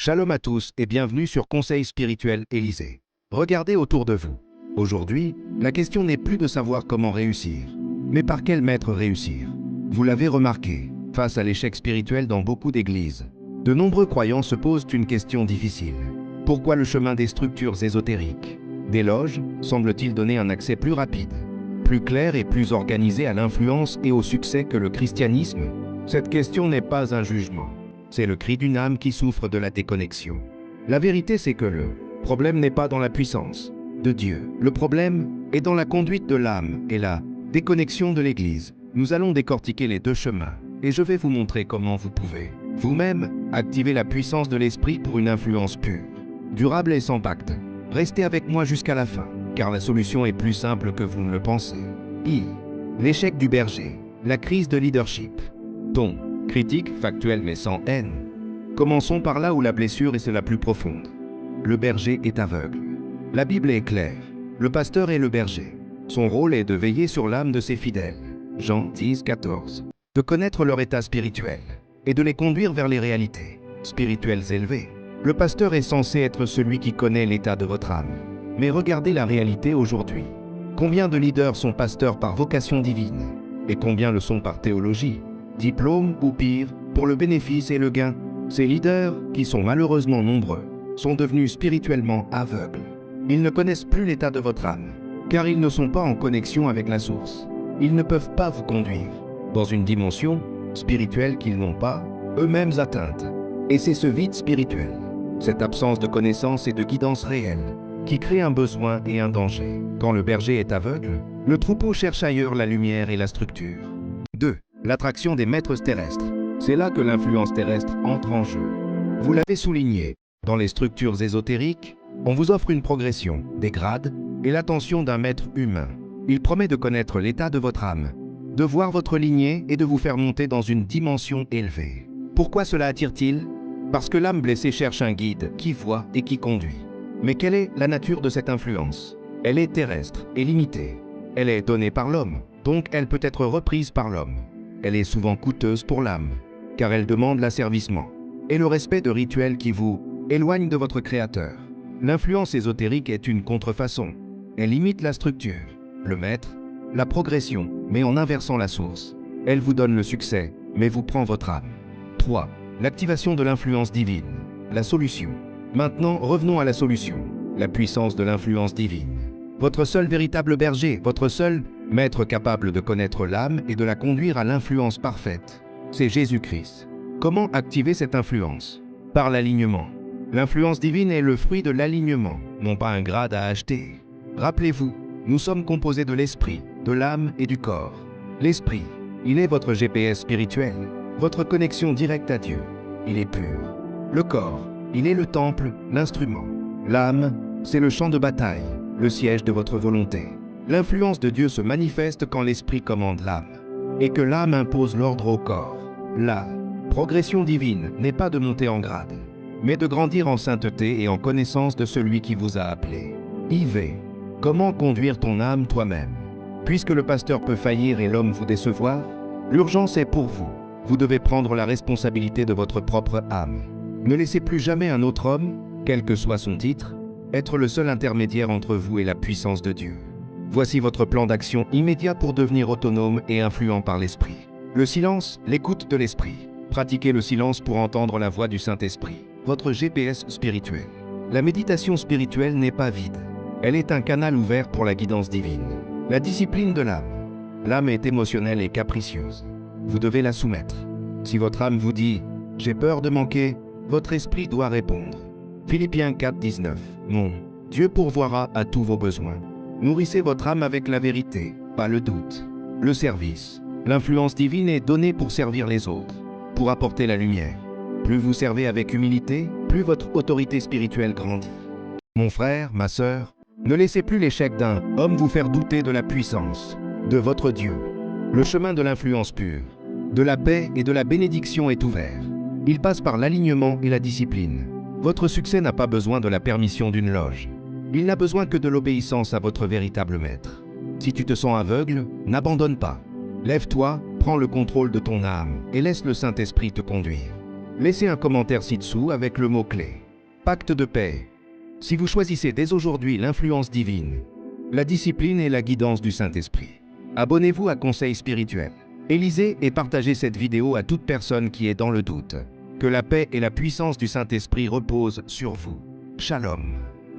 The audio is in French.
Shalom à tous et bienvenue sur Conseil spirituel Élysée. Regardez autour de vous. Aujourd'hui, la question n'est plus de savoir comment réussir, mais par quel maître réussir. Vous l'avez remarqué, face à l'échec spirituel dans beaucoup d'églises, de nombreux croyants se posent une question difficile. Pourquoi le chemin des structures ésotériques, des loges, semble-t-il donner un accès plus rapide, plus clair et plus organisé à l'influence et au succès que le christianisme? Cette question n'est pas un jugement. C'est le cri d'une âme qui souffre de la déconnexion. La vérité, c'est que le problème n'est pas dans la puissance de Dieu. Le problème est dans la conduite de l'âme et la déconnexion de l'Église. Nous allons décortiquer les deux chemins et je vais vous montrer comment vous pouvez vous-même activer la puissance de l'esprit pour une influence pure, durable et sans pacte. Restez avec moi jusqu'à la fin, car la solution est plus simple que vous ne le pensez. L'échec du berger, la crise de leadership. Ton critique, factuel mais sans haine. Commençons par là où la blessure est la plus profonde. Le berger est aveugle. La Bible est claire. Le pasteur est le berger. Son rôle est de veiller sur l'âme de ses fidèles. Jean 10, 14. De connaître leur état spirituel et de les conduire vers les réalités spirituelles élevées. Le pasteur est censé être celui qui connaît l'état de votre âme. Mais regardez la réalité aujourd'hui. Combien de leaders sont pasteurs par vocation divine? Et combien le sont par théologie, diplôme ou pire, pour le bénéfice et le gain? Ces leaders, qui sont malheureusement nombreux, sont devenus spirituellement aveugles. Ils ne connaissent plus l'état de votre âme, car ils ne sont pas en connexion avec la source. Ils ne peuvent pas vous conduire dans une dimension spirituelle qu'ils n'ont pas eux-mêmes atteinte. Et c'est ce vide spirituel, cette absence de connaissance et de guidance réelle, qui crée un besoin et un danger. Quand le berger est aveugle, le troupeau cherche ailleurs la lumière et la structure. 2. L'attraction des maîtres terrestres. C'est là que l'influence terrestre entre en jeu. Vous l'avez souligné, dans les structures ésotériques, on vous offre une progression, des grades et l'attention d'un maître humain. Il promet de connaître l'état de votre âme, de voir votre lignée et de vous faire monter dans une dimension élevée. Pourquoi cela attire-t-il? Parce que l'âme blessée cherche un guide qui voit et qui conduit. Mais quelle est la nature de cette influence? Elle est terrestre et limitée. Elle est donnée par l'homme, donc elle peut être reprise par l'homme. Elle est souvent coûteuse pour l'âme, car elle demande l'asservissement et le respect de rituels qui vous éloignent de votre Créateur. L'influence ésotérique est une contrefaçon. Elle imite la structure, le maître, la progression, mais en inversant la source. Elle vous donne le succès, mais vous prend votre âme. 3. L'activation de l'influence divine. La solution. Maintenant, revenons à la solution. La puissance de l'influence divine. Votre seul véritable berger, votre seul maître capable de connaître l'âme et de la conduire à l'influence parfaite, c'est Jésus-Christ. Comment activer cette influence? Par l'alignement. L'influence divine est le fruit de l'alignement, non pas un grade à acheter. Rappelez-vous, nous sommes composés de l'esprit, de l'âme et du corps. L'esprit, il est votre GPS spirituel, votre connexion directe à Dieu. Il est pur. Le corps, il est le temple, l'instrument. L'âme, c'est le champ de bataille, le siège de votre volonté. L'influence de Dieu se manifeste quand l'esprit commande l'âme, et que l'âme impose l'ordre au corps. La progression divine n'est pas de monter en grade, mais de grandir en sainteté et en connaissance de celui qui vous a appelé. IV. Comment conduire ton âme toi-même? Puisque le pasteur peut faillir et l'homme vous décevoir, l'urgence est pour vous. Vous devez prendre la responsabilité de votre propre âme. Ne laissez plus jamais un autre homme, quel que soit son titre, être le seul intermédiaire entre vous et la puissance de Dieu. Voici votre plan d'action immédiat pour devenir autonome et influent par l'Esprit. Le silence, l'écoute de l'Esprit. Pratiquez le silence pour entendre la voix du Saint-Esprit, votre GPS spirituel. La méditation spirituelle n'est pas vide. Elle est un canal ouvert pour la guidance divine. La discipline de l'âme. L'âme est émotionnelle et capricieuse. Vous devez la soumettre. Si votre âme vous dit « j'ai peur de manquer », votre esprit doit répondre. Philippiens 4, 19. Mon Dieu pourvoira à tous vos besoins. Nourrissez votre âme avec la vérité, pas le doute. Le service. L'influence divine est donnée pour servir les autres, pour apporter la lumière. Plus vous servez avec humilité, plus votre autorité spirituelle grandit. Mon frère, ma sœur, ne laissez plus l'échec d'un homme vous faire douter de la puissance de votre Dieu. Le chemin de l'influence pure, de la paix et de la bénédiction est ouvert. Il passe par l'alignement et la discipline. Votre succès n'a pas besoin de la permission d'une loge. Il n'a besoin que de l'obéissance à votre véritable maître. Si tu te sens aveugle, n'abandonne pas. Lève-toi, prends le contrôle de ton âme et laisse le Saint-Esprit te conduire. Laissez un commentaire ci-dessous avec le mot-clé « Pacte de paix ». Si vous choisissez dès aujourd'hui l'influence divine, la discipline et la guidance du Saint-Esprit, abonnez-vous à Conseil Spirituel. Lisez et partagez cette vidéo à toute personne qui est dans le doute. Que la paix et la puissance du Saint-Esprit reposent sur vous. Shalom.